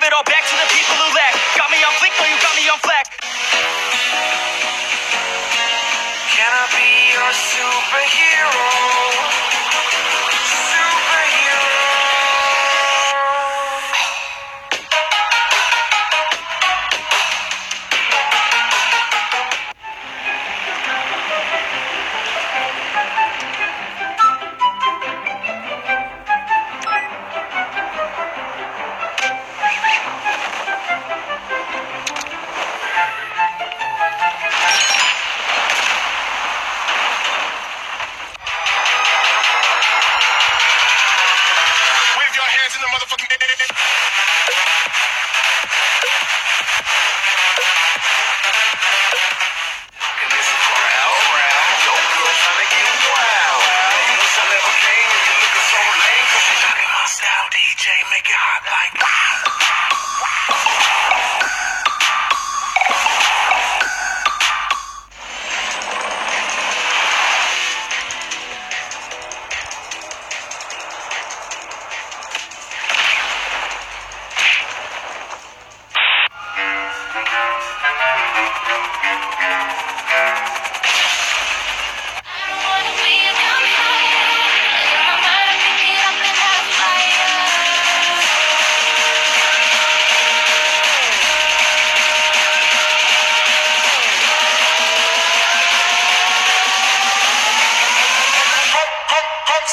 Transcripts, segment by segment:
it all back to the people who lack. Got me on fleek, no, you got me on flack. Can I be your superhero? Superhero. In the motherfucking air. And this is round. Yo, girl tryna get wild. You wish I never came and you looking so lame. Cause you talking my style, DJ, make it hot like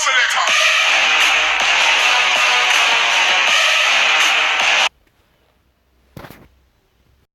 selector.